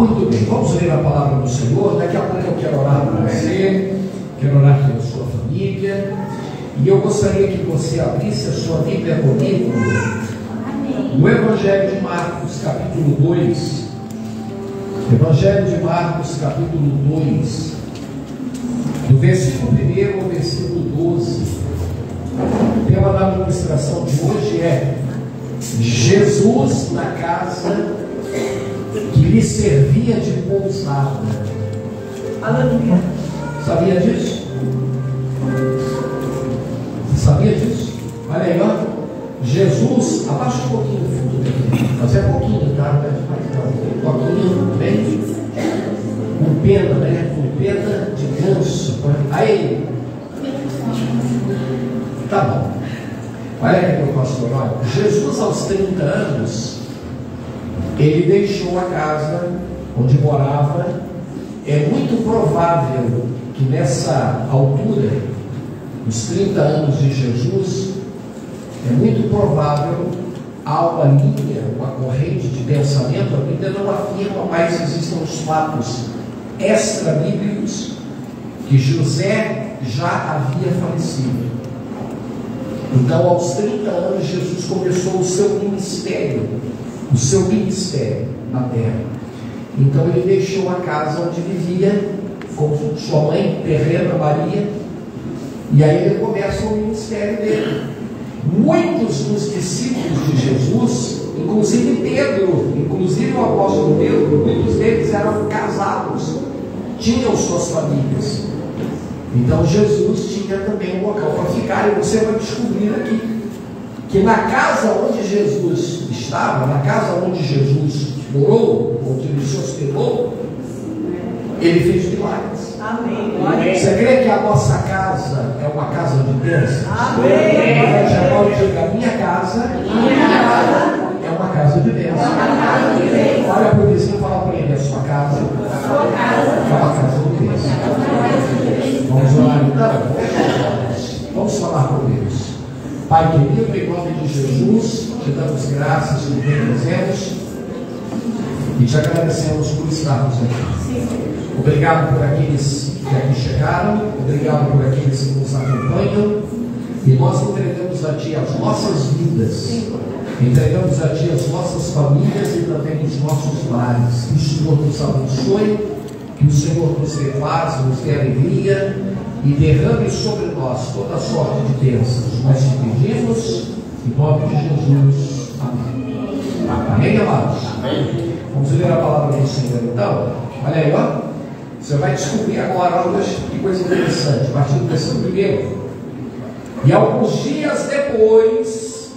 Muito bem, vamos ler a palavra do Senhor. Daqui a pouco eu quero orar por você, quero orar pela sua família. E eu gostaria que você abrisse a sua Bíblia comigo no Evangelho de Marcos, capítulo 2. Evangelho de Marcos, capítulo 2, do versículo 1 ao versículo 12. O tema da ministração de hoje é Jesus na casa que lhe servia de pousada. Aleluia. Sabia disso? Sabia disso? Olha aí, ó. Jesus, abaixa um pouquinho o fundo daqui, mas é pouquinho, tá? Não é demais, não. Um pouquinho, bem, com pena, né? Com pena de ganso. Aí, tá bom. Olha aqui, meu pastor, olha. Jesus, aos 30 anos, ele deixou a casa onde morava. É muito provável que nessa altura, os 30 anos de Jesus, é muito provável há uma linha, uma corrente de pensamento. A Bíblia não afirma, mas existem os fatos extra-bíblicos que José já havia falecido. Então, aos 30 anos, Jesus começou o seu ministério na terra. Então, ele deixou a casa onde vivia com sua mãe terrena, Maria, e aí ele começa o ministério dele. Muitos dos discípulos de Jesus, inclusive Pedro, inclusive o apóstolo Pedro, muitos deles eram casados, tinham suas famílias. Então Jesus tinha também um local para ficar, e você vai descobrir aqui que na casa onde Jesus estava, na casa onde Jesus morou, onde ele se hospedou, ele fez milagres. Amém. Você crê que a nossa casa é uma casa de bênçãos? Amém. Agora diga: a minha casa é uma casa de bênçãos. Olha para o vizinho e fala para ele: a sua casa é uma casa de bênçãos. Vamos orar então? Vamos falar com Deus. Pai querido, em nome de Jesus, te damos graças por quem fizemos e te agradecemos por estarmos aqui. Obrigado por aqueles que aqui chegaram, obrigado por aqueles que nos acompanham, e nós entregamos a Ti as nossas vidas, entregamos a Ti as nossas famílias e também os nossos lares. Que o Senhor nos abençoe, que o Senhor nos dê paz, nos dê alegria e derrame sobre nós toda sorte de bênçãos. Nós te pedimos em nome de Jesus. Amém. Amém, amados? Amém. Vamos ler a palavra do Senhor então? Olha aí, ó. Você vai descobrir agora, olha que coisa interessante, a partir do versículo 1. E alguns dias depois,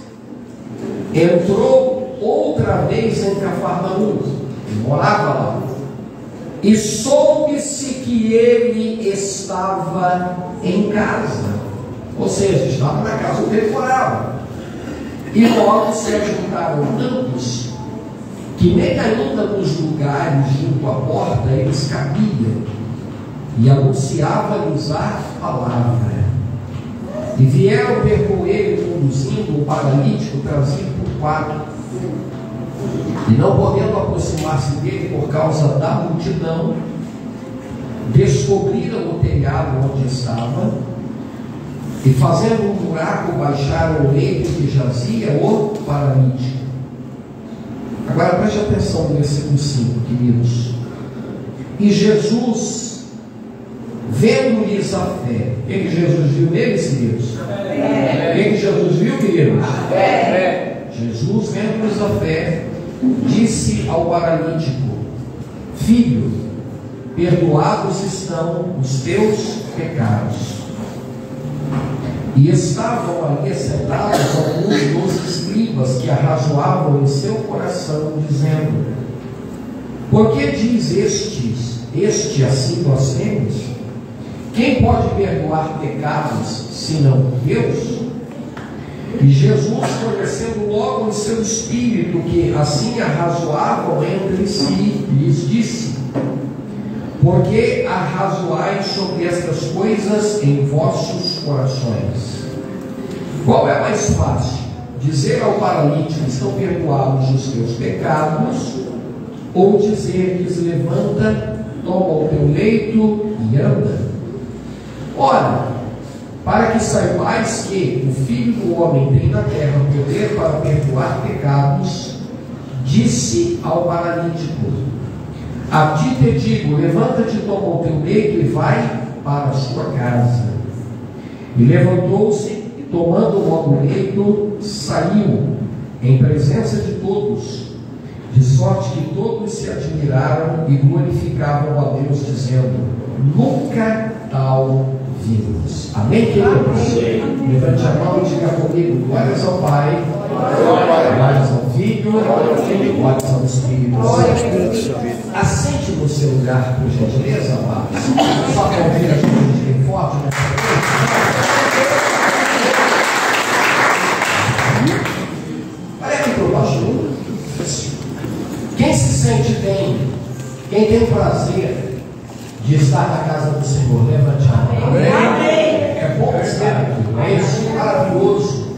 entrou outra vez em Cafarnaum, morava lá, e soube-se que ele estava em casa, ou seja, estava na casa onde ele morava. E logo se ajuntaram tantos que nem ainda nos lugares junto à porta eles cabiam, e anunciava-lhes a palavra. E vieram ter com ele, conduzindo o paralítico trazido por 4, e não podendo aproximar-se dele por causa da multidão, descobriram o telhado onde estava, e fazendo um buraco, baixaram o leito que jazia o paralítico. Agora preste atenção no versículo 5, queridos. E Jesus, vendo-lhes a fé, o que Jesus viu neles, queridos? O que Jesus viu, queridos? Jesus, vendo-lhes a fé, disse ao paralítico: filho, perdoados estão os teus pecados. E estavam ali sentados alguns dos escribas que arrazoavam em seu coração, dizendo: por que diz este assim blasfemos? Quem pode perdoar pecados, senão Deus? E Jesus, conhecendo logo em seu espírito que assim arrazoavam entre si, lhes disse: por que arrazoais sobre estas coisas em vossos corações? Qual é mais fácil? Dizer ao paralítico: estão perdoados os teus pecados, ou dizer-lhes: levanta, toma o teu leito e anda. Ora, para que saibais que o Filho do Homem tem na terra poder para perdoar pecados, disse ao paralítico: a ti te digo, levanta-te, toma o teu leito e vai para a sua casa. E levantou-se e, tomando logo o leito, saiu em presença de todos, de sorte que todos se admiraram e glorificavam a Deus, dizendo: nunca tal vimos. Amém, queridos? Levante a mão e diga comigo: glórias ao Pai, glórias ao Filho, glórias ao Espírito Santo. Assente no seu lugar, por gentileza, amados. Só para ouvir as coisas bem forte nessa noite. Olha aqui para o pastor. Quem se sente bem, quem tem prazer de estar na casa do Senhor, levante a mão. É bom estar aqui, não é isso? É maravilhoso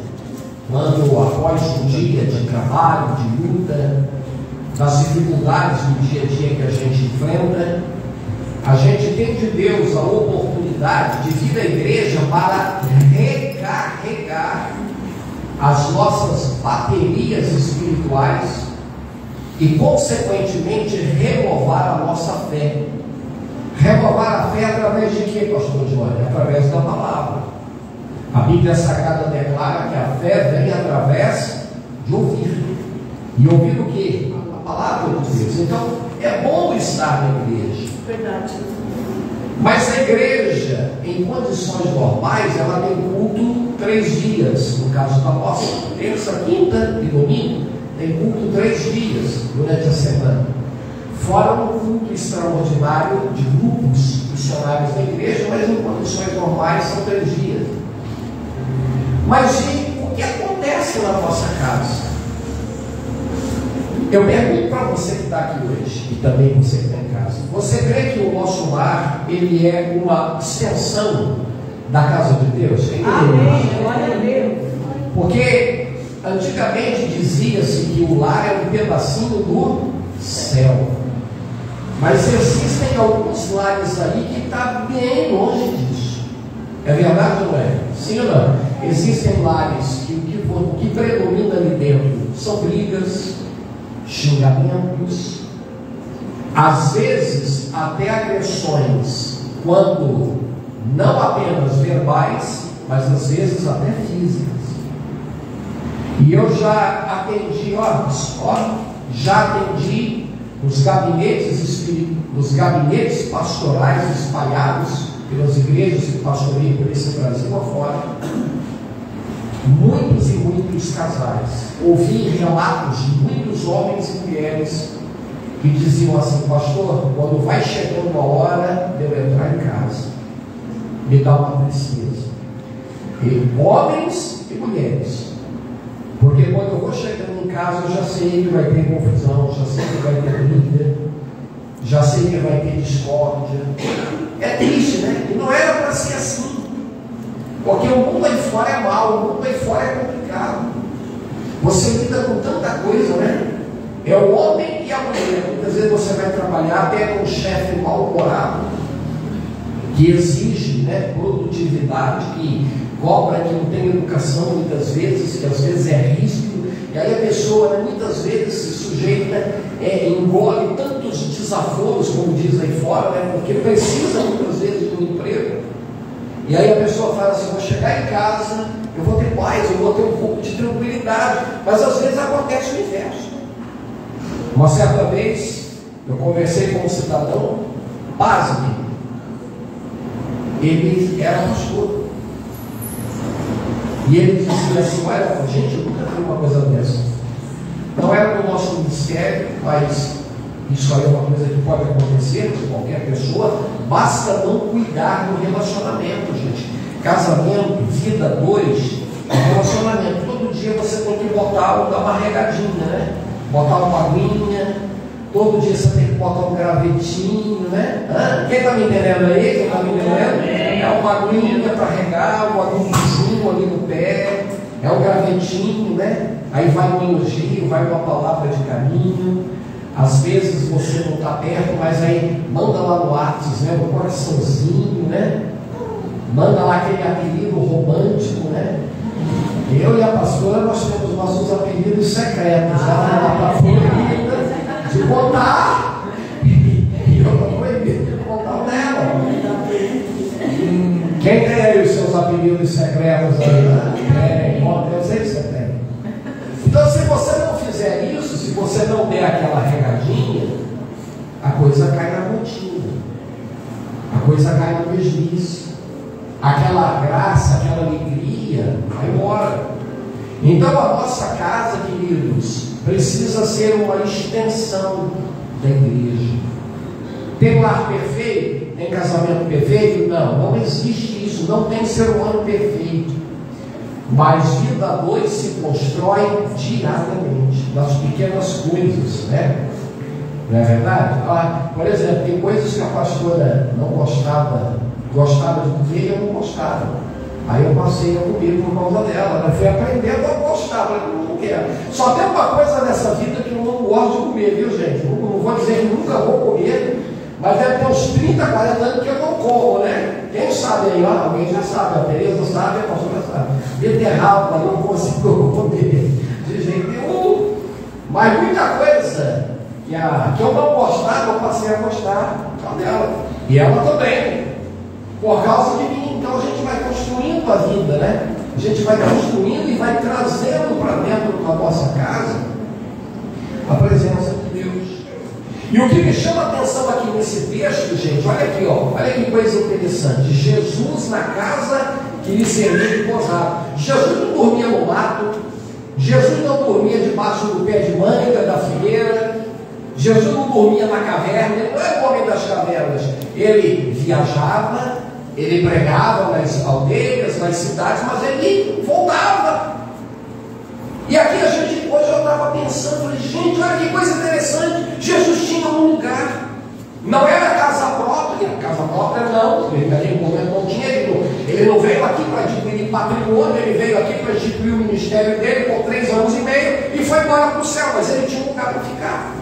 quando, após um dia de trabalho, de luta, das dificuldades do dia a dia que a gente enfrenta, a gente tem de Deus a oportunidade de vir à igreja para recarregar as nossas baterias espirituais e, consequentemente, renovar a nossa fé. Renovar a fé através de quê, pastor João? Através da palavra. A Bíblia Sagrada declara que a fé vem através de ouvir. E ouvir o quê? A palavra de Deus. Então, é bom estar na igreja. Verdade. Mas a igreja, em condições normais, ela tem culto 3 dias. No caso da nossa, terça, quinta e domingo, tem culto 3 dias durante a semana. Fora um culto extraordinário de grupos missionários da igreja, mas em condições normais são 3 dias. Mas, gente, o que acontece na nossa casa? Eu pergunto para você que está aqui hoje, e também você que está em casa: você crê que o nosso lar, ele é uma extensão da casa de Deus? Amém, glória a Deus. Porque antigamente dizia-se que o lar é um pedacinho do céu. Mas existem alguns lares aí que estão bem longe disso. É verdade ou não é? Sim ou não? Existem lares que o que predomina ali dentro são brigas, xingamentos, às vezes até agressões, quando não apenas verbais, mas às vezes até físicas. E eu já atendi, já atendi nos gabinetes pastorais espalhados pelas igrejas que pastorei por esse Brasil afora, muitos e muitos casais. Ouvi relatos de muitos homens e mulheres que diziam assim: pastor, quando vai chegando a hora de eu entrar em casa, me dá uma tristeza. E homens e mulheres, porque quando eu vou chegando em casa, eu já sei que vai ter confusão, já sei que vai ter briga, já sei que vai ter discórdia. É triste, né? E não era para ser assim, porque o mundo aí fora é mau, o mundo aí fora é complicado. Você lida com tanta coisa, né? É o homem e a mulher. Muitas vezes você vai trabalhar, pega um chefe mal-humorado, que exige, né, produtividade, que cobra, que não tem educação muitas vezes, que às vezes é ríspido, e aí a pessoa, né, muitas vezes se sujeita, engole tantos desaforos, como diz aí fora, né, porque precisa muitas vezes de um emprego. E aí a pessoa fala assim: vou chegar em casa, eu vou ter paz, eu vou ter um pouco de tranquilidade. Mas às vezes acontece o inverso. Uma certa vez eu conversei com um cidadão básico. Ele era pastor. E ele dizia assim: olha, gente, eu nunca vi uma coisa dessa. Não era do nosso ministério, mas isso aí é uma coisa que pode acontecer com qualquer pessoa. Basta não cuidar do relacionamento, gente. Casamento, vida 2, relacionamento. Todo dia você tem que dar uma regadinha, né? Botar uma aguinha. Todo dia você tem que botar um gravetinho, né? Quem está me entendendo aí? Quem está me entendendo? É uma aguinha para regar, um aguinhozinho ali no pé. É um gravetinho, né? Aí vai um elogio, vai uma palavra de carinho. Às vezes você não está perto, mas aí manda lá no WhatsApp, né? Um coraçãozinho, né? Manda lá aquele apelido romântico, né? Eu e a pastora, nós temos nossos apelidos secretos. Ela está proibida de contar. E eu estou proibido de contar o dela. Quem tem aí os seus apelidos secretos aí? Eu sei que você tem. Então, se você não fizer isso, se você não der aquela regadinha, a coisa cai na rotina, a coisa cai no mesmice, aquela graça, aquela alegria vai embora. Então, a nossa casa, queridos, precisa ser uma extensão da igreja. Tem lar perfeito? Tem casamento perfeito? Não existe isso, não tem ser humano perfeito. Mas vida a dois se constrói diariamente, nas pequenas coisas, né? Não é verdade? Por exemplo, tem coisas que a pastora não gostava de comer e eu não gostava. Aí eu passei a comer por causa dela. Ela foi aprendendo a gostar, mas eu não quero. Só tem uma coisa nessa vida que eu não gosto de comer, viu, gente? Não vou dizer que nunca vou comer, mas deve ter uns 30, 40 anos que eu não como, né? Quem sabe aí, ó, alguém já sabe, a Tereza sabe, a pastora sabe. Beterraba, não consigo comer de jeito nenhum. Mas muita coisa que eu não gostava, eu passei a gostar dela. E ela também, por causa de mim. Então a gente vai construindo a vida, né? A gente vai construindo e vai trazendo para dentro da nossa casa a presença de Deus. E o que me chama a atenção aqui nesse texto, gente, olha aqui, ó, olha que coisa interessante. Jesus na casa que lhe servia de posado. Jesus não dormia no mato, Jesus não dormia debaixo do pé de manga da figueira, Jesus não dormia na caverna, ele não é o homem das cavernas. Ele viajava, ele pregava nas aldeias, nas cidades, mas ele voltava. E aqui hoje eu estava pensando, falei, gente, olha que coisa interessante. Jesus tinha um lugar, não era casa própria não, ele naquele momento não tinha, ele não veio aqui para adquirir patrimônio, ele veio aqui para adquirir o ministério dele por 3 anos e meio e foi embora para o céu, mas ele tinha um lugar para ficar.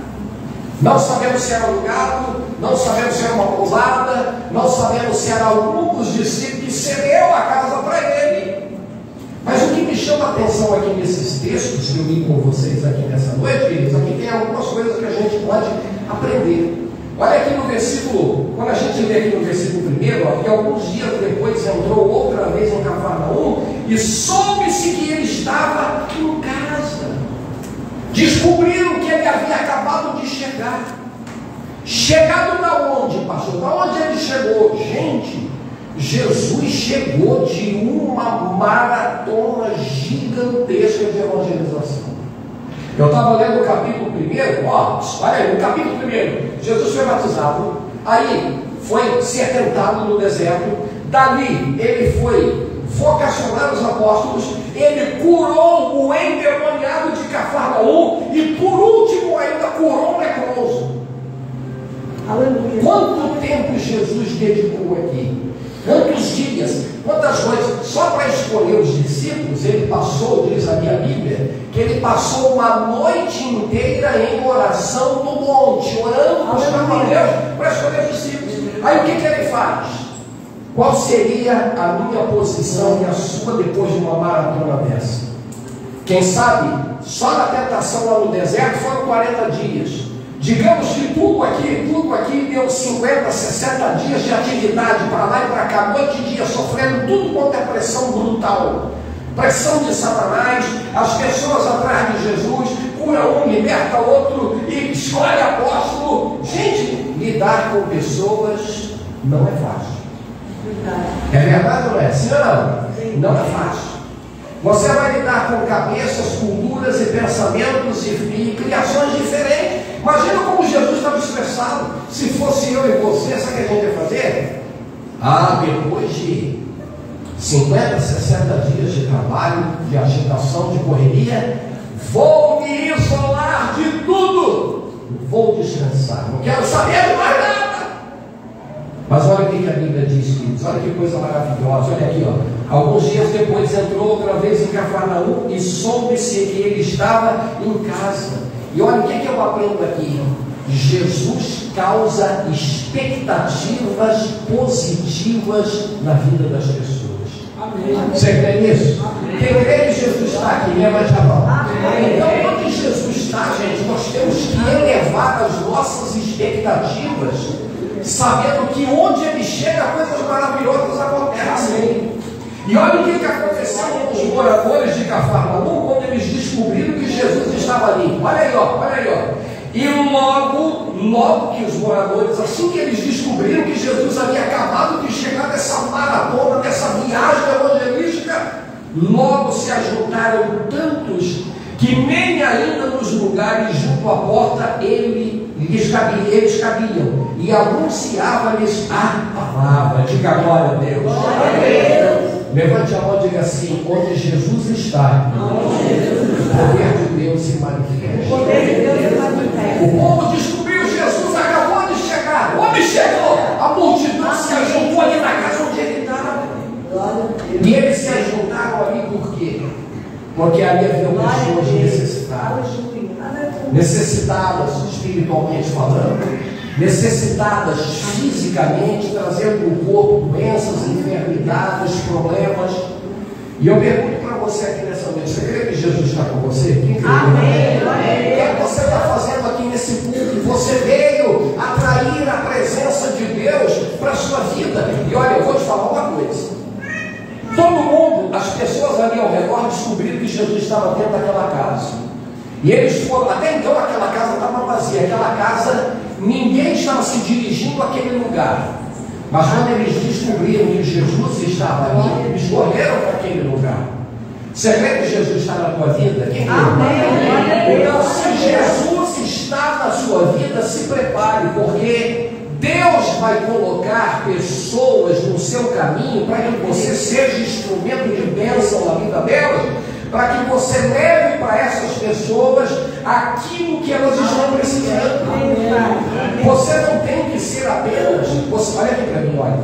Não sabemos se era alugado, não sabemos se era uma pousada, não sabemos se era algum dos discípulos que cedeu a casa para ele. Mas o que me chama a atenção aqui nesses textos que eu li com vocês aqui nessa noite, queridos, aqui tem algumas coisas que a gente pode aprender. Olha aqui no versículo, quando a gente lê aqui no versículo 1, que alguns dias depois entrou outra vez em Cafarnaum e soube-se que ele estava em casa. Descobriram que ele havia acabado de chegar. Chegado da onde, pastor? Da onde ele chegou? Gente, Jesus chegou de uma maratona gigantesca de evangelização. Eu estava lendo o capítulo 1, olha aí, no capítulo 1, Jesus foi batizado, aí foi ser tentado no deserto, dali ele foi vocacionar os apóstolos, ele curou o endemoniado de Cafarnaum e por último ainda curou um leproso. Aleluia. Quanto tempo Jesus dedicou aqui? Quantos dias? Quantas noites? Só para escolher os discípulos, ele passou, diz a minha Bíblia, que ele passou uma noite inteira em oração no monte, orando com Deus para escolher os discípulos. Aí o que ele faz? Qual seria a minha posição e a sua depois de uma maratona dessa? Quem sabe, só na tentação lá no deserto foram 40 dias. Digamos que tudo aqui deu 50, 60 dias de atividade para lá e para cá, noite e dia, sofrendo tudo quanto é pressão brutal. Pressão de Satanás, as pessoas atrás de Jesus, cura um, liberta outro e escolhe apóstolo. Gente, lidar com pessoas não é fácil. É verdade ou não é? Sim ou não? Não é fácil. Você vai lidar com cabeças, culturas e pensamentos e criações diferentes. Imagina como Jesus estava estressado. Se fosse eu e você, sabe o que a gente ia fazer? Depois de 50, 60 dias de trabalho, de agitação, de correria, vou me isolar de tudo. Vou descansar. Não quero saber de mais nada. Mas olha o que a Bíblia diz, queridos. Olha que coisa maravilhosa. Olha aqui, ó. Alguns dias depois entrou outra vez em Cafarnaum e soube-se que ele estava em casa. E olha o que eu aprendo aqui. Jesus causa expectativas positivas na vida das pessoas. Amém. Você crê nisso? Amém. Quem crê que Jesus está aqui, levante a mão. Então, onde Jesus está, gente, nós temos que elevar as nossas expectativas, sabendo que onde ele chega, coisas maravilhosas acontecem. E olha o que aconteceu com os moradores de Cafarnaum quando eles descobriram que Jesus estava ali. Olha aí, ó. E logo que os moradores, assim que eles descobriram que Jesus havia acabado de chegar dessa maratona, dessa viagem evangelística, logo se ajuntaram tantos que nem ainda nos lugares junto à porta eles cabiam, e anunciava-lhes a palavra. Diga glória a Deus. Glória a Deus. Levante a mão e diga assim: onde Jesus está, o poder de Deus se manifesta. O povo descobriu: Jesus acabou de chegar. O homem chegou. A multidão se ajuntou ali na casa onde ele estava. E eles se ajuntaram ali por quê? Porque ali havia pessoas necessitadas espiritualmente falando, necessitadas fisicamente, trazendo no corpo doenças, enfermidades, problemas. E eu pergunto para você aqui nessa noite: você crê que Jesus está com você? Quem crê? Amém. O que é que você está fazendo aqui nesse culto? Você veio atrair a presença de Deus para a sua vida. E olha, eu vou te falar uma coisa: todo mundo, as pessoas ali ao redor, descobriram que Jesus estava dentro daquela casa. E eles foram, até então aquela casa estava vazia, aquela casa, ninguém estava se dirigindo àquele lugar. Mas quando eles descobriram que Jesus estava ali, eles correram para aquele lugar. Você crê que Jesus está na tua vida? Quem crê? Então, se Jesus está na sua vida, se prepare, porque Deus vai colocar pessoas no seu caminho para que você seja instrumento de bênção na vida delas, para que você leve para essas pessoas aquilo que elas estão precisando. Você não tem que ser apenas, olha aqui para mim, olha.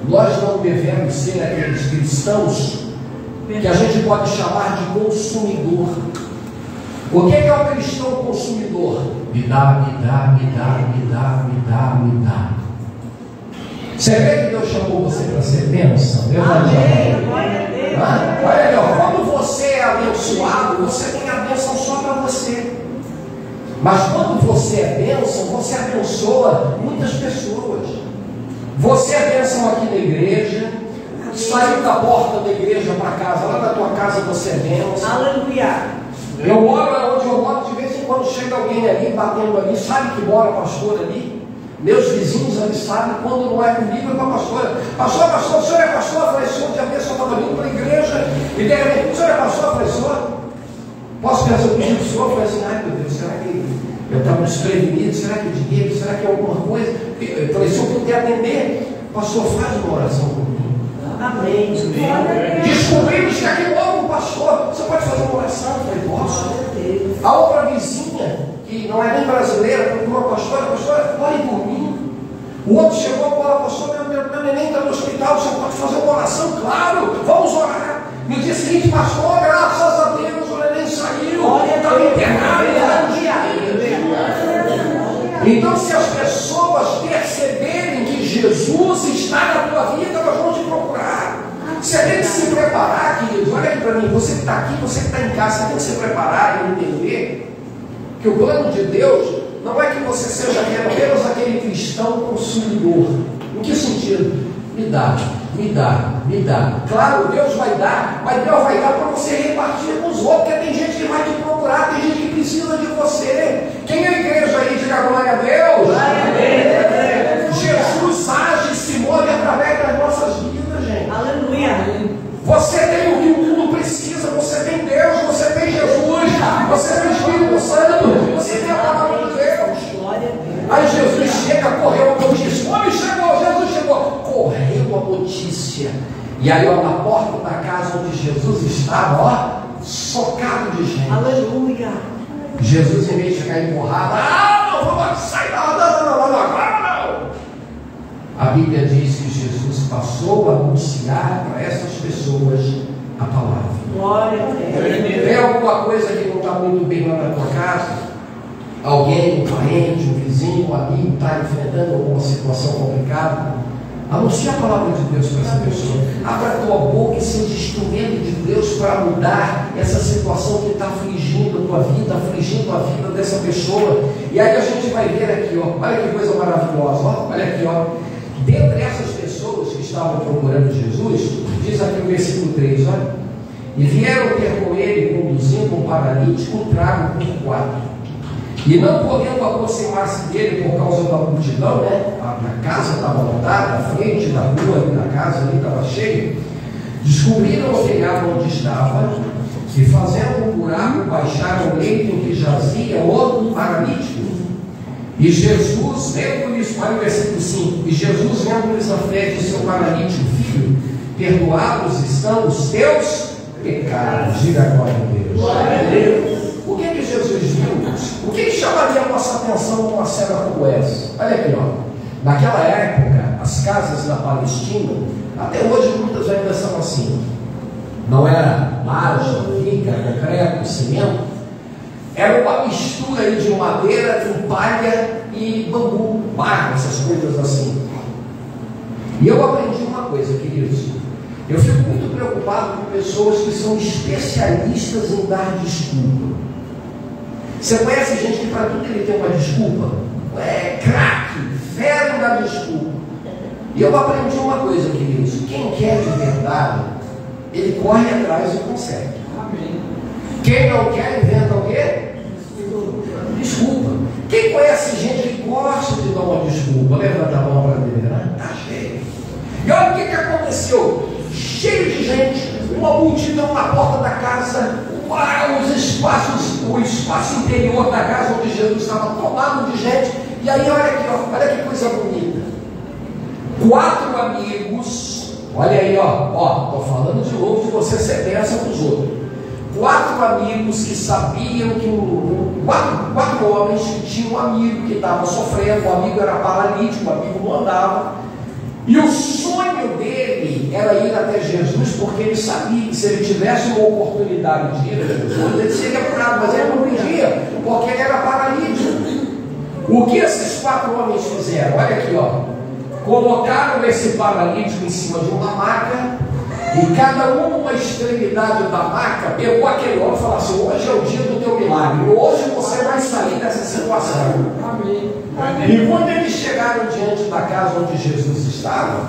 Nós não devemos ser aqueles cristãos que a gente pode chamar de consumidor. O que é o cristão consumidor? Me dá. Você vê que Deus chamou você para ser bênção? Olha, quando você é abençoado, você tem a bênção só para você. Mas quando você é bênção, você abençoa muitas pessoas. Você é bênção aqui na igreja, saiu da porta da igreja para casa, lá na tua casa você é bênção. Aleluia. Eu moro onde eu moro, de vez em quando chega alguém ali, batendo ali, sabe que mora pastor ali. Meus vizinhos ali sabem, quando não é comigo, é com a pastora. Pastor, o senhor é pastor? Eu falei: senhor, dia desse eu estava vindo para a igreja, e de repente: o senhor é pastor? Eu falei: senhor, posso pensar o pedido do senhor? Eu falei assim: ai meu Deus, será que eu estava desprevenido? Será que é dinheiro? Será que é alguma coisa? Eu falei: se eu puder atender, pastor, faz uma oração comigo. Amém. Descobrimos que aqui logo o pastor, você pode fazer uma oração? Eu falei: posso. A outra vizinha, que não é nem brasileira, procurou a pastora, ore por mim. O outro chegou agora: pastor, meu neném está no hospital, você pode fazer uma oração? Claro, vamos orar. No dia seguinte: pastor, graças a Deus, o neném saiu, estava internado. Então, se as pessoas perceberem que Jesus está na tua vida, elas vão te procurar. Você tem que se preparar, queridos. Olha aqui para mim, você que está aqui, você que está em casa, você tem que se preparar e entender que o plano de Deus não é que você seja apenas aquele cristão consumidor. Em que sentido? Me dá. Claro, Deus vai dar, mas Deus vai dar para você repartir com os outros, porque tem gente que vai te procurar, tem gente que precisa de você. Quem é a igreja aí? Diga glória a Deus. Glória a Deus. Jesus age e se move através das nossas vidas, gente. Aleluia. Você tem o que o mundo precisa, você tem Deus, você tem Jesus, você tem o Espírito Santo, você tem a palavra de Deus. Aí Jesus chega, correu a notícia. O homem chegou, Jesus chegou, correu a notícia. E aí, ó, na porta da casa onde Jesus estava, ó, socado de gente. Aleluia. Jesus, em vez de ficar empurrado: não, vamos sair, não. A Bíblia diz que Jesus passou a anunciar para essas pessoas a palavra. Glória a Deus. Tem alguma coisa que não está muito bem lá na tua casa? Alguém, um parente, vizinho, o amigo está enfrentando alguma situação complicada, anuncie a palavra de Deus para essa pessoa. Abra a tua boca e seja instrumento de Deus para mudar essa situação que está afligindo a tua vida, afligindo a vida dessa pessoa. E aí a gente vai ver aqui, ó, olha que coisa maravilhosa, ó, olha aqui, ó. Dentre essas pessoas que estavam procurando Jesus, diz aqui no versículo 3, olha, e vieram ter com ele, conduzindo um paralítico, um trago por 4. E não podendo aproximar-se dele por causa da multidão, né? A casa estava lotada, a frente da rua ali da casa ali estava cheia. Descobriram o telhado onde estava e, fazendo um buraco, baixaram o leito em que jazia o paralítico. E Jesus, vendo-lhes, olha o versículo 5, e Jesus, vendo-lhes a fé de seu paralítico, filho, perdoados estão os teus pecados. Diga glória a Deus. Glória a Deus. O que Jesus viu? O que chamaria a nossa atenção numa cena como essa? Olha aqui, ó. Naquela época, as casas na Palestina, até hoje muitas ainda são assim. Não era laje, viga, concreto, cimento. Era uma mistura aí de madeira, de palha e bambu, barro, essas coisas assim. E eu aprendi uma coisa, queridos. Eu fico muito preocupado com pessoas que são especialistas em dar desculpa. Você conhece gente que para tudo ele tem uma desculpa? É craque, fera da desculpa. E eu aprendi uma coisa, queridos. Quem quer de verdade, ele corre atrás e consegue. Amém. Quem não quer, inventa o quê? Desculpa. Quem conhece gente que gosta de dar uma desculpa? Levanta a mão para ver, né? Tá cheio. E olha o que aconteceu. Cheio de gente, uma multidão na porta da casa, o espaço interior da casa onde Jesus estava tomado de gente. E aí olha aqui, ó, olha que coisa bonita. 4 amigos, olha aí, ó, estou falando de novo de você ser bênção para os outros. 4 amigos que sabiam que quatro homens que tinham um amigo que estava sofrendo, o amigo era paralítico, o amigo não andava. E o sonho dele era ir até Jesus, porque ele sabia que se ele tivesse uma oportunidade de ir a Jesus, ele seria curado, mas ele não podia, porque ele era paralítico. O que esses 4 homens fizeram? Olha aqui, ó. Colocaram esse paralítico em cima de uma maca, e cada uma extremidade da maca pegou aquele homem e falou assim: hoje é o dia do teu milagre, hoje você vai sair dessa situação. Amém. E quando eles chegaram diante da casa onde Jesus estava,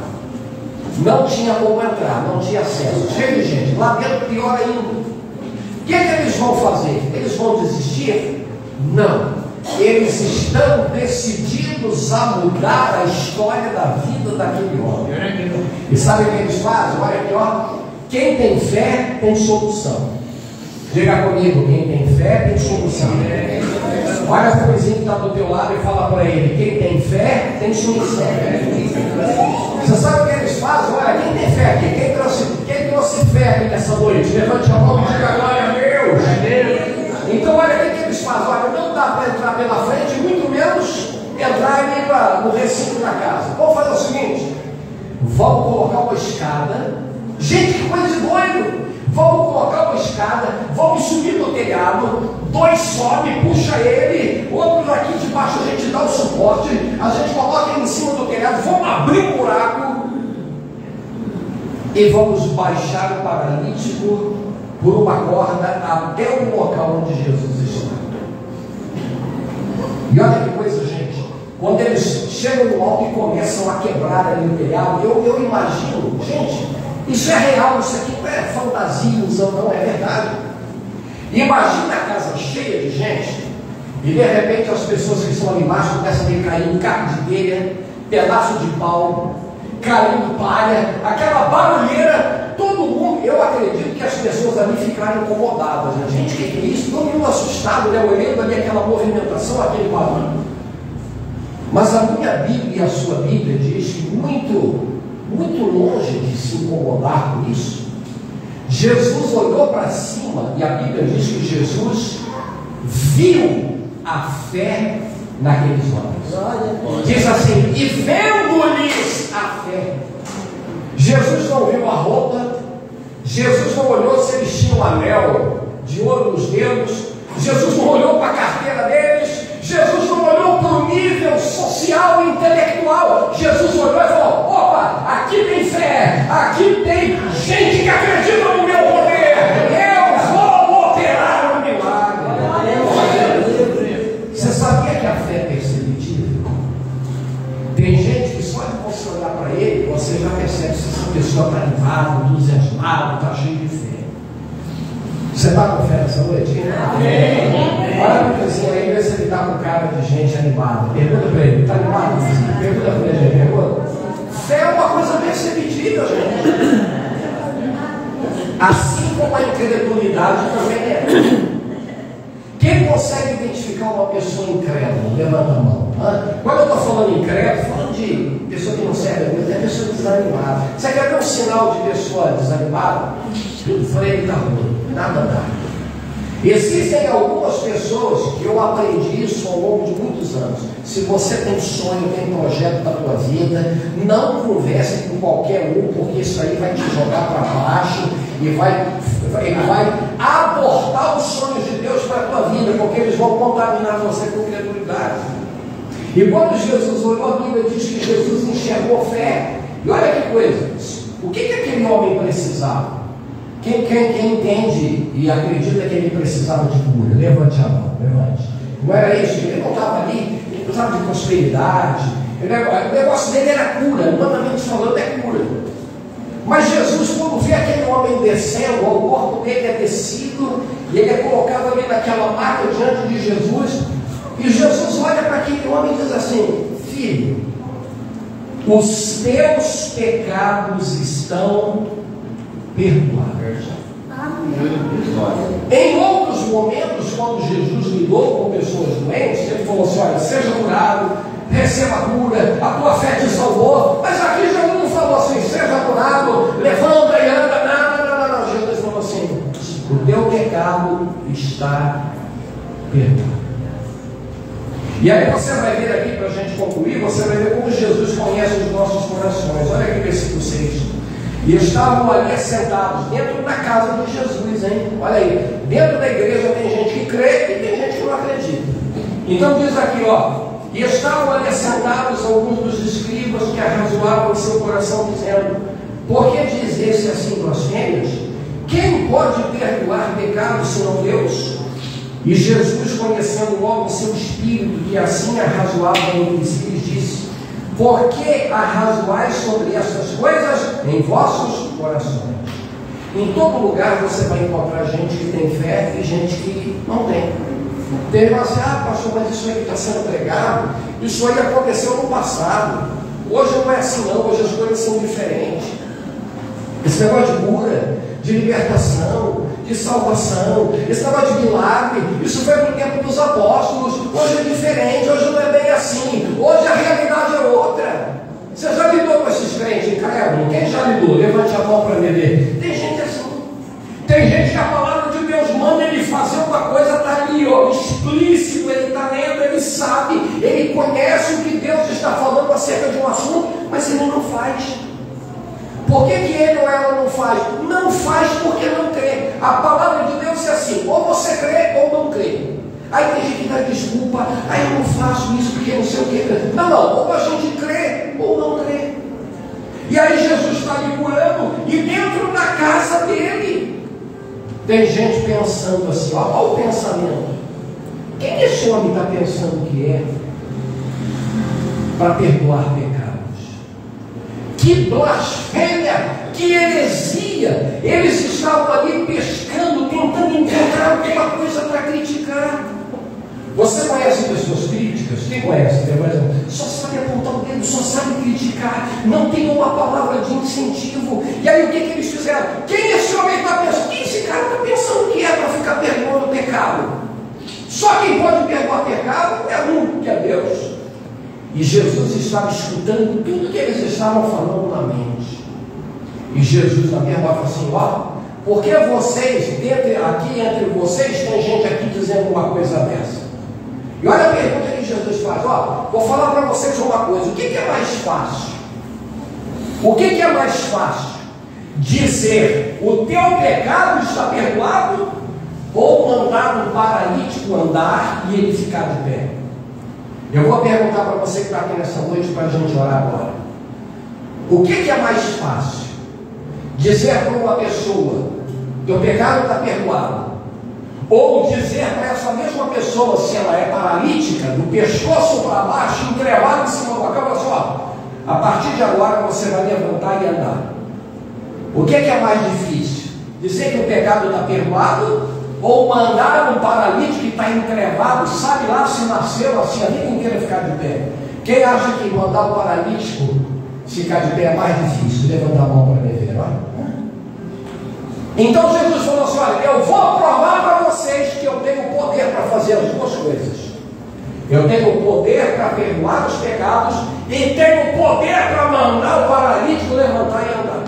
não tinha como entrar, não tinha acesso, cheio de gente, lá dentro pior ainda. O que eles vão fazer? Eles vão desistir? Não, eles estão decididos a mudar a história da vida daquele homem. E sabe o que eles fazem? Olha aqui, ó. Quem tem fé tem solução. Diga comigo, quem tem fé tem solução. Olha o vizinho que está do teu lado e fala para ele: quem tem fé tem solução. Você sabe o que eles fazem? Olha, quem tem fé aqui? Quem trouxe fé aqui nessa noite? Levante a mão e diga glória a Deus. Então olha, o que eles fazem? Olha, não dá para entrar pela frente, muito menos entrar no recinto da casa. Vamos fazer o seguinte: vamos colocar uma escada. Gente, que coisa de doido! Vamos colocar uma escada, vamos subir no telhado, 2 sobem, puxa ele, outros aqui de baixo a gente dá o suporte, a gente coloca ele em cima do telhado, vamos abrir um buraco e vamos baixar o paralítico por uma corda até o local onde Jesus está. E olha que coisa, gente, quando eles chegam no alto e começam a quebrar ali o telhado, eu imagino, gente, isso é real, isso aqui não é fantasia, ilusão, não, é verdade. Imagina a casa cheia de gente, e de repente as pessoas que estão ali embaixo começam a ver caindo carne de telha, pedaço de pau, caindo palha, aquela barulheira, todo mundo. Eu acredito que as pessoas ali ficaram incomodadas, né? Gente, o que é isso? Todo mundo assustado, né? Olhando ali aquela movimentação, aquele barulho. Mas a minha Bíblia e a sua Bíblia diz que muito longe de se incomodar com isso, Jesus olhou para cima e a Bíblia diz que Jesus viu a fé naqueles homens. Diz assim: e vendo-lhes a fé. Jesus não viu a roupa, Jesus não olhou se eles tinham um anel de ouro nos dedos, Jesus não olhou para a carteira deles, Jesus não olhou para o seu nível social e intelectual. Jesus olhou e falou: opa, aqui tem fé, aqui tem gente que acredita no meu poder, eu vou operar um milagre. Você sabia que a fé é perceptível? Tem gente que só de você olhar para ele, você já percebe se essa pessoa está animada, entusiasmada, está cheia de fé. Você está com fé nessa noite? Amém. Olha para o vizinho aí, vê se ele está com cara de gente animada. Pergunta para ele: está animado, vizinho? Pergunta para ele, pergunta. Fé é uma coisa perceptível, gente. Assim como a incredulidade também é. Quem consegue identificar uma pessoa incrédula? Levanta a mão. Quando eu estou falando incrédulo, estou falando de pessoa que não serve a Deus, é pessoa desanimada. Você quer ver um sinal de pessoa desanimada? O freio está ruim, nada dá. Existem algumas pessoas que eu aprendi isso ao longo de muitos anos. Se você tem sonho, tem projeto da tua vida, não converse com qualquer um, porque isso aí vai te jogar para baixo e vai abortar os sonhos de Deus para a tua vida, porque eles vão contaminar você com credulidade. E quando Jesus olhou, a Bíblia diz que Jesus enxergou fé. E olha que coisa, o que aquele homem precisava? Quem entende e acredita que ele precisava de cura? Levante a mão, levante. Não era isso, ele não estava ali, ele precisava de prosperidade. O negócio dele era cura, humanamente falando é cura. Mas Jesus, quando vê aquele homem descendo, o corpo dele é descido, e ele é colocado ali naquela maca diante de Jesus, e Jesus olha para aquele homem e diz assim: filho, os teus pecados estão perdoados. Em outros momentos, quando Jesus lidou com pessoas doentes, ele falou assim: olha, seja curado, receba a cura, a tua fé te salvou. Mas aqui Jesus não falou assim: seja curado, levanta e anda. Não. Jesus falou assim: o teu pecado está perdoado. E aí você vai ver aqui, para a gente concluir, você vai ver como Jesus conhece os nossos corações. Olha aqui, versículo 6. E estavam ali assentados dentro da casa de Jesus, hein? Olha aí, dentro da igreja tem gente que crê e tem gente que não acredita. Então diz aqui, ó: e estavam ali assentados alguns dos escribas que arrazoavam em seu coração, dizendo: por que diz esse assim blasfêmias? Quem pode perdoar pecados senão Deus? E Jesus, conhecendo logo o seu espírito, que assim arrazoava entre si, lhes disse: por que arrazoais sobre essas coisas em vossos corações? Em todo lugar você vai encontrar gente que tem fé e gente que não tem. Tem gente que assim: pastor, mas isso aí que está sendo pregado, isso aí aconteceu no passado. Hoje não é assim não, hoje as coisas são diferentes. Esse negócio de cura, de libertação, de salvação, esse negócio de milagre, isso foi no tempo dos apóstolos. Hoje é diferente, hoje não é bem assim, hoje a realidade é outra. Você já lidou com esses crentes incrédulos? Quem já lidou? Levante a mão para me ver. Tem gente assim. Tem gente que a palavra de Deus manda ele fazer uma coisa, está ali, ó, explícito, ele está lendo, ele sabe, ele conhece o que Deus está falando acerca de um assunto, mas ele não faz. Por que ele ou ela não faz? Não faz porque não crê. A palavra de Deus é assim: ou você crê ou não crê. Aí tem gente que dá desculpa: eu não faço isso porque não sei o que. Não, ou a gente crê ou não crê. E aí Jesus está ali curando, e dentro da casa dele tem gente pensando assim: olha o pensamento. Quem esse homem está pensando que é para perdoar pecados? Que blasfêmia, que heresia! Eles estavam ali pescando, tentando encontrar alguma coisa para criticar. Você conhece pessoas críticas? Quem conhece? Só sabe apontar o dedo, só sabe criticar, não tem uma palavra de incentivo. E aí o que eles fizeram? Quem esse homem está pensando? Quem esse cara está pensando que é para ficar perdoando o pecado? Só quem pode perdoar pecado é um, que é Deus. E Jesus estava escutando tudo que eles estavam falando na mente. E Jesus na mesma hora falou assim: ó, porque vocês, aqui entre vocês, tem gente aqui dizendo uma coisa dessa. E olha a pergunta que Jesus faz: ó, vou falar para vocês uma coisa, o que é mais fácil? O que é mais fácil? Dizer: o teu pecado está perdoado, ou mandar um paralítico andar e ele ficar de pé? Eu vou perguntar para você que está aqui nessa noite para a gente orar agora. O que é mais fácil? Dizer para uma pessoa: teu pecado está perdoado. Ou dizer para essa mesma pessoa, se ela é paralítica, do pescoço para baixo, entrevada em cima da cama, só, a partir de agora você vai levantar e andar. O que é mais difícil? Dizer que o pecado está perdoado, ou mandar um paralítico que está entrevado, sabe lá se nasceu assim a vida inteira ficar de pé? Quem acha que mandar o paralítico ficar de pé é mais difícil? Levanta a mão para me ver, olha. Então Jesus falou assim: olha, eu vou provar para vocês que eu tenho poder para fazer as duas coisas. Eu tenho poder para perdoar os pecados e tenho poder para mandar o paralítico levantar e andar.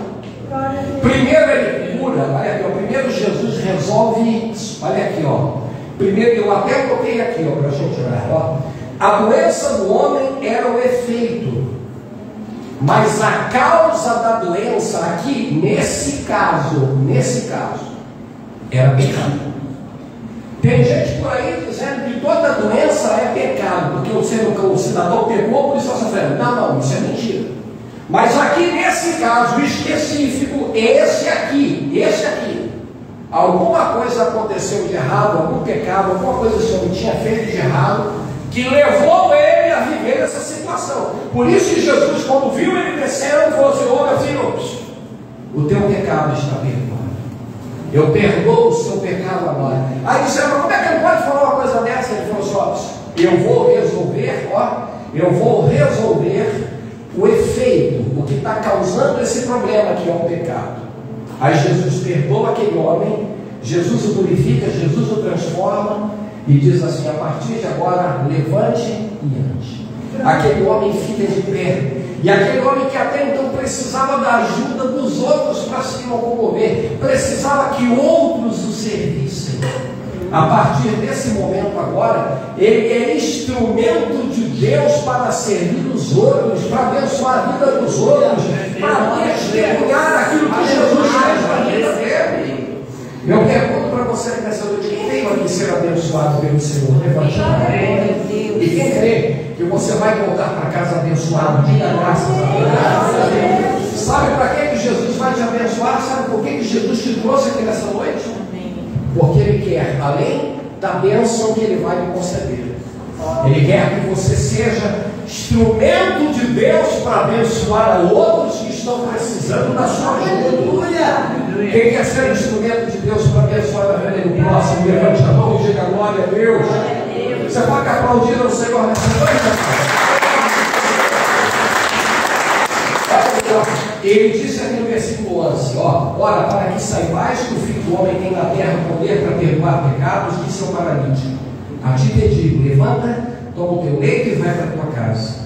Primeiro ele cura, olha aqui, ó, primeiro Jesus resolve, olha aqui, ó. Primeiro, eu até botei aqui, ó, para a gente olhar, ó. A doença do homem era o efeito, mas a causa da doença aqui, nesse caso, era pecado. Tem gente por aí dizendo que toda doença é pecado, porque o cidadão pecou, por isso está sofrendo. Não, isso é mentira. Mas aqui nesse caso específico, esse aqui, alguma coisa aconteceu de errado, algum pecado, alguma coisa que o Senhor tinha feito de errado, que levou ele a viver essa situação. Por isso que Jesus, quando viu ele descendo, falou assim: ô meu filho, o teu pecado está perdoado. Eu perdoo o seu pecado agora. Aí disseram: mas como é que ele pode falar uma coisa dessa? Ele falou assim: ó, eu vou resolver o efeito, o que está causando esse problema, que é o pecado. Aí Jesus perdoa aquele homem, Jesus o purifica, Jesus o transforma e diz assim: a partir de agora, levante e ande. Aquele homem fica de pé. E aquele homem que até então precisava da ajuda dos outros para se locomover, precisava que outros o servissem. A partir desse momento agora, ele é instrumento de Deus para servir os outros, para abençoar a vida dos outros, para testemunhar aquilo que Jesus fez na vida dele. Eu pergunto para você nessa noite: quem veio aqui ser abençoado pelo Senhor? Levante a mão. E quem crê que você vai voltar para casa abençoado? Diga graças a Deus. Sabe para que Jesus vai te abençoar? Sabe por que Jesus te trouxe aqui nessa noite? Porque Ele quer, além da bênção que Ele vai lhe conceder, Ele quer que você seja instrumento de Deus para abençoar a outros que estão precisando da sua ajuda. Quem quer ser instrumento de Deus para abençoar a vida do próximo, levante a mão e diga glória a Deus. Você pode aplaudir ao Senhor nessa noite? Ele disse aqui no versículo 11: ora, para que saibais que o Filho do Homem tem na terra poder para perdoar pecados, disse ao paralítico: a ti te digo, levanta, toma o teu leito e vai para a tua casa.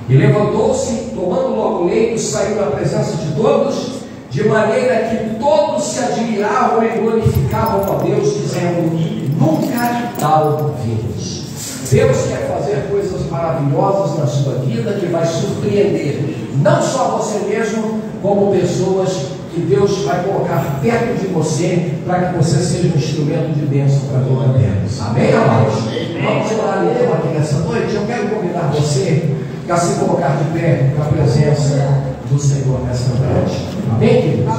E levantou-se, tomando logo o leito, saiu da presença de todos, de maneira que todos se admiravam e glorificavam a Deus, dizendo: nunca tal vimos. Deus quer fazer coisas maravilhosas na sua vida, que vai surpreender não só você mesmo, como pessoas que Deus vai colocar perto de você, para que você seja um instrumento de bênção para a vida delas. Amém, amados? Vamos orar então aqui nessa noite. Eu quero convidar você a se colocar de pé na presença do Senhor nessa noite. Amém, queridos?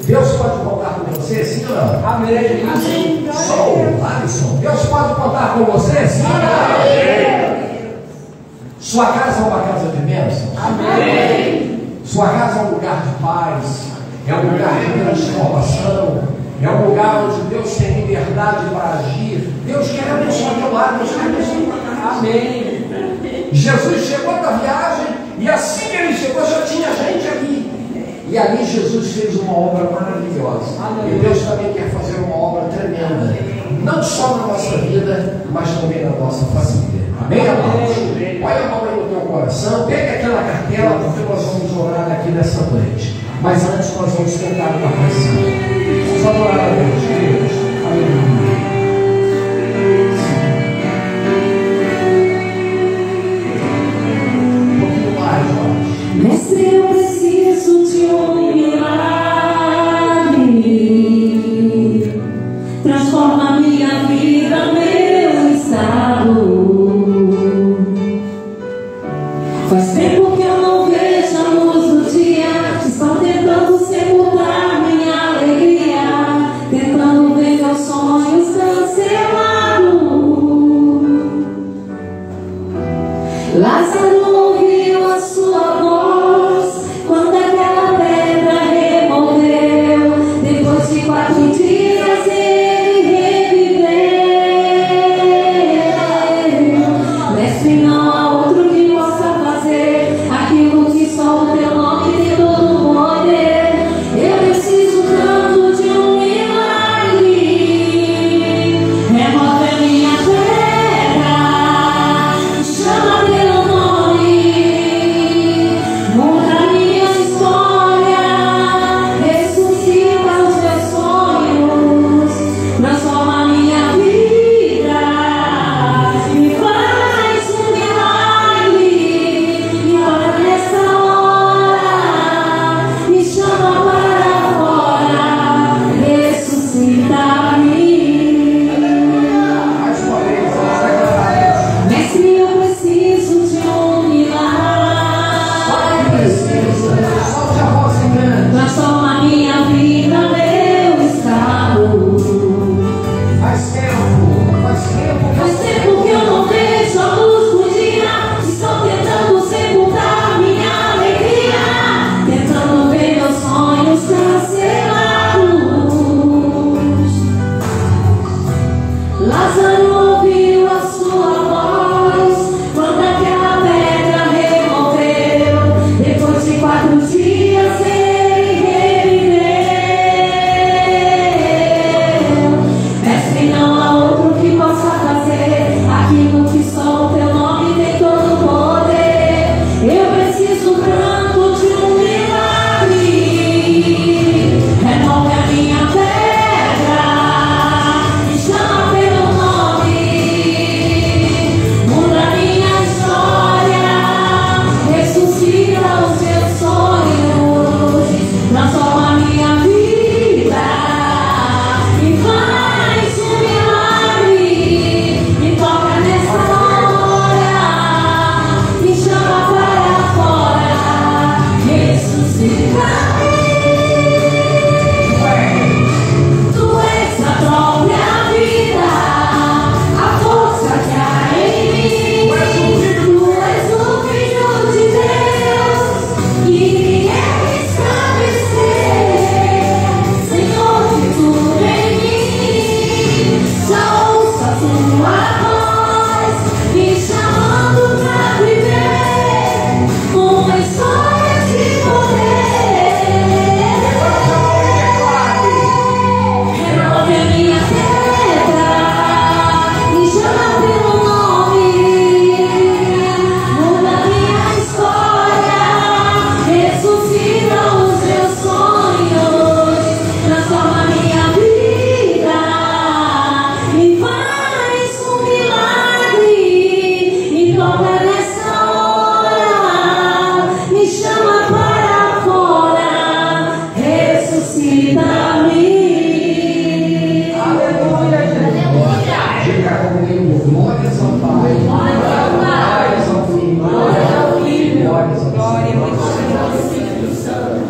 Deus pode contar com você, sim ou não? Amém. Sou Alisson. Deus pode contar com você, sim ou não? Amém. Sua casa é uma casa de bênção? Amém. Sua casa é um lugar de paz, é um lugar de transformação, é um lugar onde Deus tem liberdade para agir. Deus quer abençoar teu lar, Deus quer abençoar tua casa. Amém. Jesus chegou da viagem e assim que ele chegou já tinha gente ali. E ali Jesus fez uma obra maravilhosa. Amém. E Deus também quer fazer uma obra tremenda, não só na nossa vida, mas também na nossa família. Amém, amados? Põe a mão aí no teu coração, pega aquela cartela, porque nós vamos orar aqui nessa noite. Mas antes nós vamos cantar uma canção. Vamos adorar a Deus, Deus. Aleluia. Um pouquinho mais, ó. Mestre, eu preciso de um milagre. Transforma minha vida, meu estado.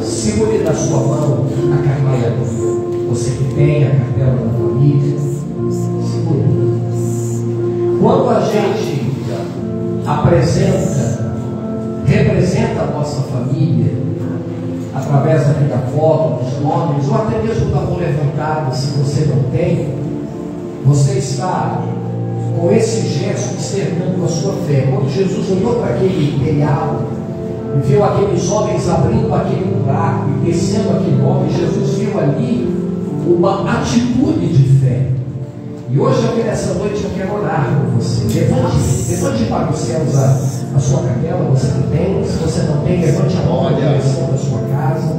Segure na sua mão a cartela. Você que tem a cartela da família, segure. Quando a gente representa a nossa família, através aqui da foto, dos nomes, ou até mesmo da mão levantada, se você não tem, você está com esse gesto externando a sua fé. Quando Jesus olhou para aquele telhado e viu aqueles homens abrindo aquele buraco e descendo aquele homem, Jesus viu ali uma atitude de fé. E hoje aqui nessa noite eu quero orar por você. Levante para os céus a sua cartela, você que tem. Se você não tem, levante a mão na direção da sua casa.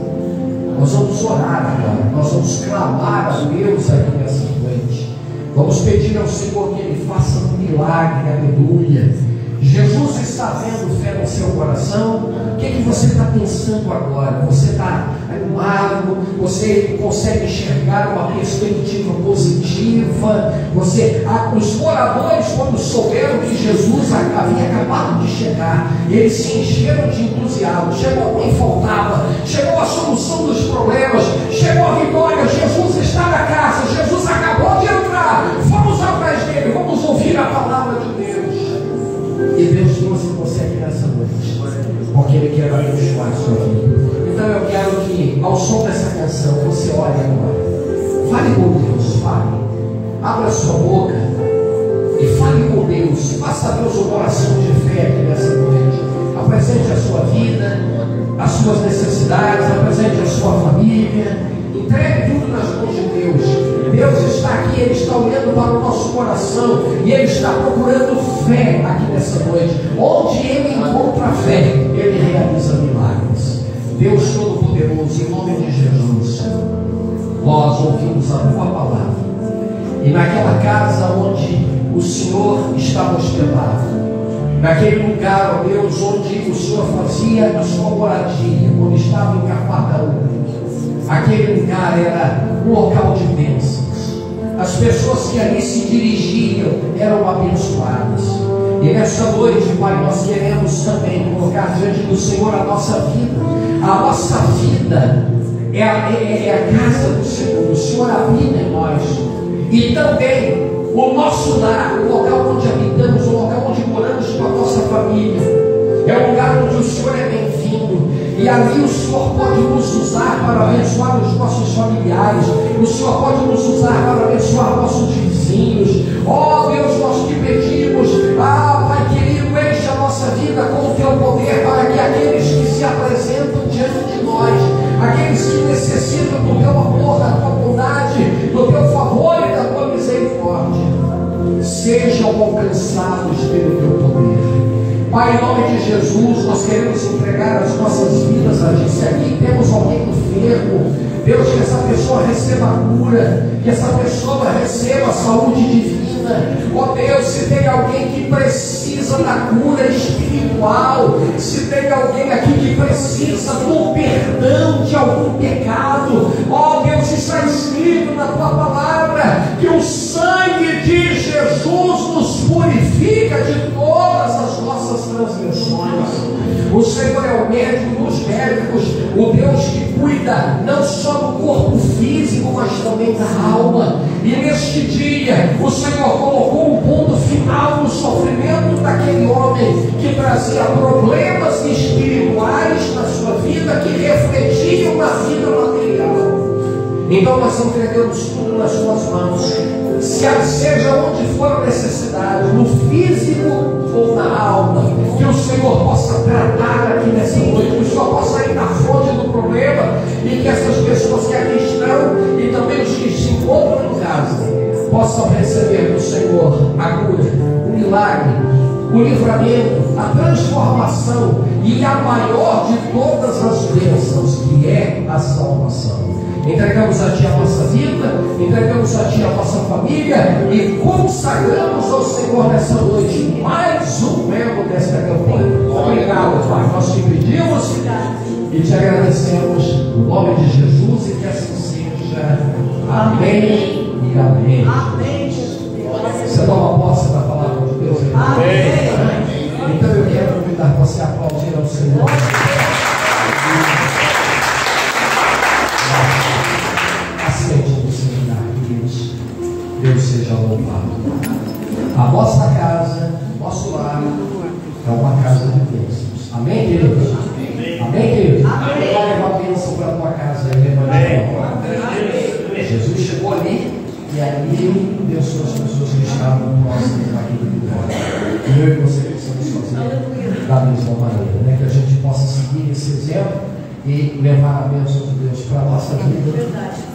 Nós vamos orar agora, nós vamos clamar a Deus aqui nessa noite. Vamos pedir ao Senhor que Ele faça um milagre, aleluia. Jesus está vendo fé no seu coração. O que você está pensando agora? Você está animado? Você consegue enxergar uma perspectiva positiva? Os moradores, quando souberam que Jesus havia acabado de chegar, eles se encheram de entusiasmo. Chegou quem faltava, chegou a solução dos problemas, chegou a vitória. Jesus está na casa, Jesus acabou de entrar. Vamos atrás dele, vamos ouvir a palavra de Deus. E Deus trouxe você aqui nessa noite, porque Ele quer abençoar a sua vida. Então eu quero que, ao som dessa canção, você ore agora. Fale com Deus, fale. Abra sua boca e fale com Deus. Faça a Deus uma oração de fé aqui nessa noite. Apresente a sua vida, as suas necessidades, apresente a sua família. Entregue tudo nas mãos de Deus. Deus está aqui, Ele está olhando para o nosso coração e Ele está procurando fé aqui nessa noite. Onde Ele encontra fé, Ele realiza milagres. Deus Todo-Poderoso, em nome de Jesus, nós ouvimos a Tua palavra. E naquela casa onde o Senhor estava hospedado, naquele lugar, ó Deus, onde o Senhor fazia a sua moradia, quando estava em Cafarnaum, aquele lugar era um local de bênçãos. As pessoas que ali se dirigiam eram abençoadas. E nessa noite, Pai, nós queremos também colocar diante do Senhor a nossa vida. A nossa vida é a casa do Senhor. O Senhor habita em nós. E também o nosso lar, o local onde habitamos, o local onde moramos com a nossa família, é o lugar onde o Senhor é bem-vindo. E ali o Senhor pode nos usar para abençoar os nossos familiares. O Senhor pode nos usar para abençoar nossos vizinhos. Oh Deus, nós te pedimos, Pai querido, enche a nossa vida com o teu poder, para que aqueles que se apresentam diante de nós, aqueles que necessitam do teu amor, da tua bondade, do teu favor e da tua misericórdia, sejam alcançados pelo teu poder. Pai, em nome de Jesus, nós queremos entregar as nossas vidas a Ti. Se aqui temos alguém enfermo, Deus, que essa pessoa receba a cura, que essa pessoa receba a saúde divina. Ó Deus, se tem alguém que precisa da cura espiritual, se tem alguém aqui que precisa do perdão de algum pecado, ó Deus, está escrito na Tua palavra que o sangue de Jesus nos purifica de todas as nossas transgressões. O Senhor é o médico dos médicos, o Deus que cuida não só do corpo físico, mas também da alma. E neste dia o Senhor colocou um ponto final no sofrimento daquele homem que trazia problemas espirituais na sua vida, que refletiam na vida material. Então nós entregamos tudo nas Suas mãos. Seja onde for a necessidade, no físico ou na alma, que o Senhor possa tratar aqui nessa noite, que o Senhor possa ir na fonte do problema, e que essas pessoas que aqui estão e também os que se encontram em casa possam receber do Senhor a cura, o milagre, o livramento, a transformação e a maior de todas as bênçãos, que é a salvação. Entregamos a Ti a nossa vida, entregamos a Ti a nossa família e consagramos ao Senhor nessa noite mais um membro desta campanha. Obrigado, Pai. Nós te pedimos e te agradecemos no nome de Jesus, e que assim seja. Amém e amém. Amém. Você toma posse da palavra de Deus? Amém. Então eu quero convidar você a aplaudir ao Senhor. Vai levar a bênção para a tua casa. Jesus chegou ali e ali abençoou as pessoas que estavam próximas daquilo que fora. E eu e você precisamos fazer da mesma maneira, né? Que a gente possa seguir esse exemplo e levar a bênção de Deus para a nossa vida,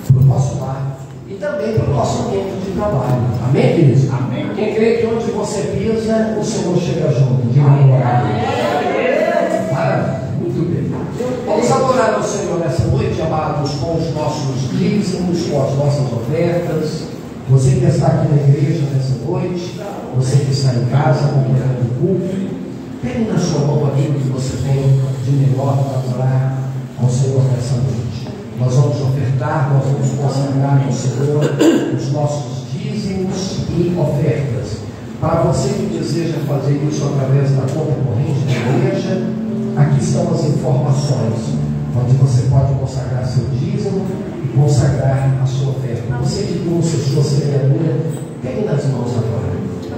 para o nosso lar e também para o nosso ambiente de trabalho. Amém, queridos? Amém. Quem crê que onde você pisa, o Senhor chega junto. Diga maravilha. Muito bem. Vamos adorar ao Senhor nessa noite, amados, com os nossos dízimos, com as nossas ofertas. Você que está aqui na igreja nessa noite, você que está em casa acompanhando o culto, pegue na sua mão aquilo que você tem de melhor para adorar ao Senhor nessa noite. Nós vamos ofertar, nós vamos consagrar ao Senhor os nossos dízimos e ofertas. Para você que deseja fazer isso através da conta corrente da igreja, aqui estão as informações, onde você pode consagrar seu dízimo e consagrar a sua oferta. Você que trouxe a sua semeadura, pegue nas mãos agora.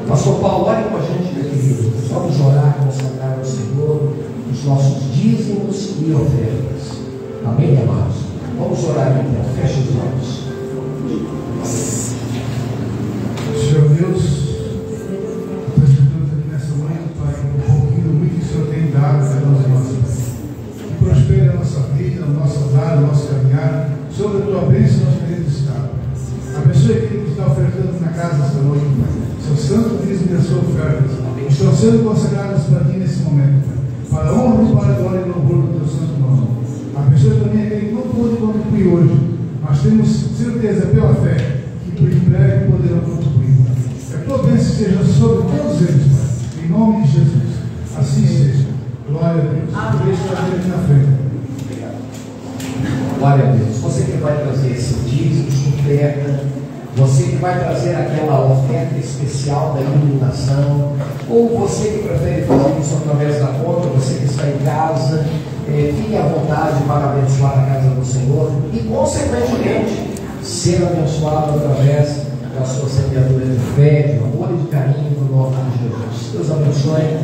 Pastor Paulo, olhe com a gente, meu querido. Vamos orar, consagrar ao Senhor os nossos dízimos e ofertas. Amém, amados? Vamos orar então. Feche os olhos. Senhor Deus, nós estamos aqui nessa manhã, Pai, um pouquinho do muito que o Senhor tem dado para nós, que prospere a nossa vida, o nosso andar, o nosso caminhar. Sobre a tua bênção nós queremos estar. Abençoe aquele que está ofertando na casa esta noite, Pai. Seu santo dízimo e a sua oferta estão sendo consagradas para ti nesse momento, Pai. Para a honra e para a glória e louvor do teu santo nome. Abençoe também aquele que não pôde contribuir hoje, mas temos certeza pela fé que por em breve poderão contribuir. Que a tua bênção seja sobre todos eles, Pai. Em nome de Jesus. Assim seja. Glória a Deus. Deixa eu aqui na frente. Glória a Deus. Você que vai trazer esse dízimo, sua oferta, você que vai trazer aquela oferta especial da iluminação, ou você que prefere fazer isso através da conta, você que está em casa, fique à vontade para abençoar a casa do Senhor e, consequentemente, ser abençoado através da sua semeadura de fé, de amor e de carinho no nome de Jesus. Deus abençoe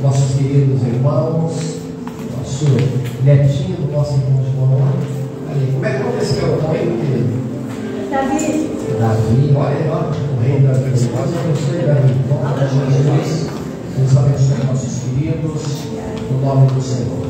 nossos queridos irmãos, nosso netinho do nosso irmão João. Como é que é esse meu irmão aí, meu querido? Davi, olha aí, o rei Davi. Deus abençoe Davi. Em nome de Jesus, Deus abençoe nossos queridos, no nome do Senhor.